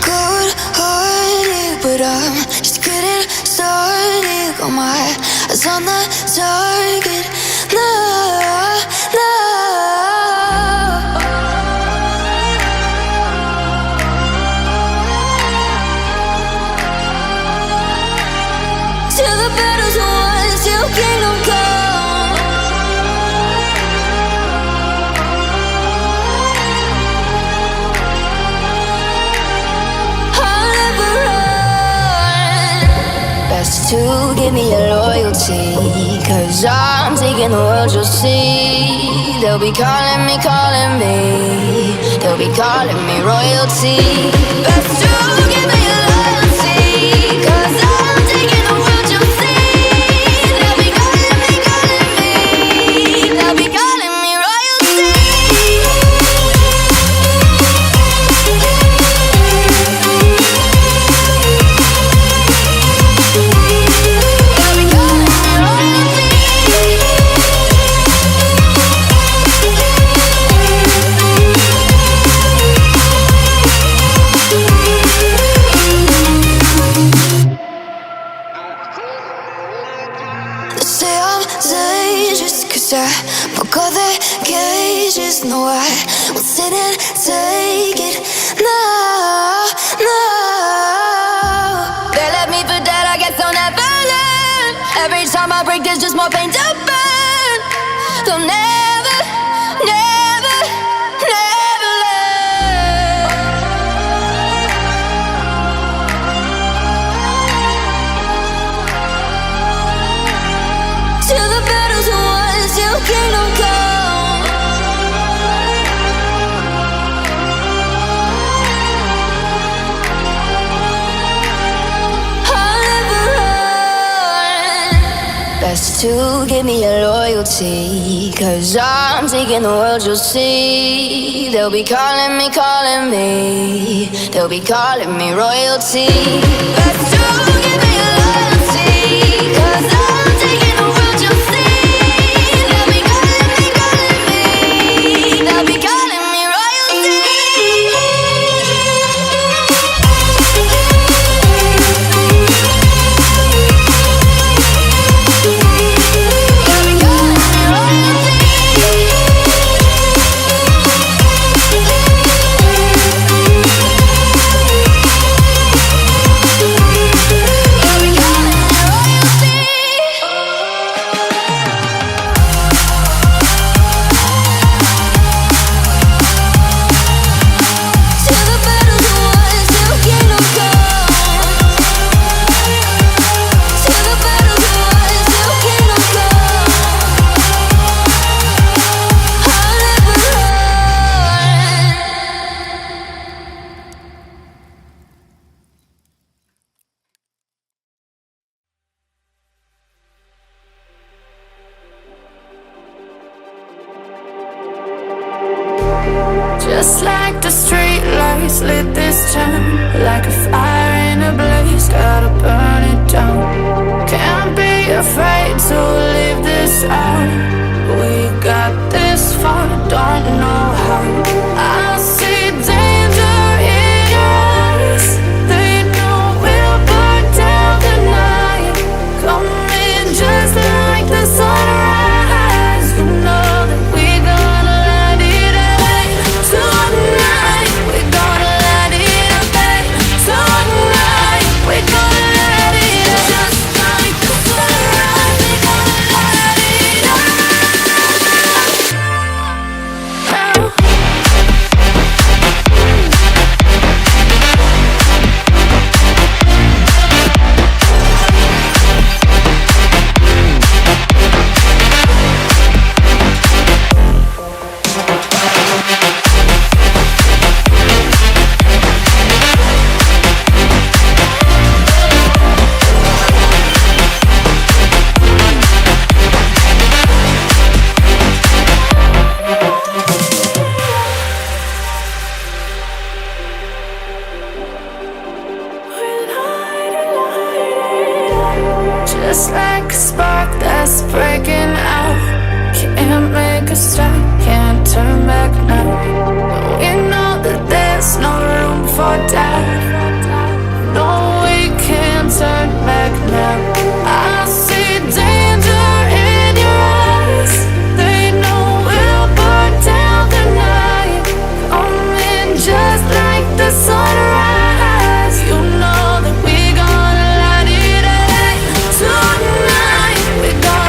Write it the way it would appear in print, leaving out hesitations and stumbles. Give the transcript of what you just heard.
Good-hearted, but I'm just getting started. Got my eyes on the target. No, no. Till the battle's won, till kingdom come. I'll never run. Best to give me your loyalty, 'cause I'm taking the world, you'll see. They'll be calling me, they'll be calling me royalty. Best to give me your loyalty, 'cause I'm taking the world, you'll see. They'll be calling me, they'll be calling me royalty. Say I'm dangerous 'cause I broke all the cages. No, I won't sit and take it. No, no. They left me for dead, I guess I'll never learn. Every time I break, there's just more pain to burn. They'll never, never, never learn. Till the battle's won, till kingdom come. I'll never run. Best to give me your loyalty, 'cause I'm taking the world, you'll see. They'll be calling me, they'll be calling me royalty. Best to give me your loyalty, 'cause I'm taking the world, you'll see. They'll be calling me, they'll be calling me royalty. Just like the street lights lit this town, like a fire in a blaze, gotta burn it down. Can't be afraid to leave this out. We got this far, don't know how. I see danger in your eyes. They know we'll burn down the night. Coming just like the sunrise. You know that we're gonna light it up tonight. We're gonna light it up tonight. We're gonna light it up just like the sunrise. We're gonna light it up now. Just like a spark that's breaking out, can't make a stop.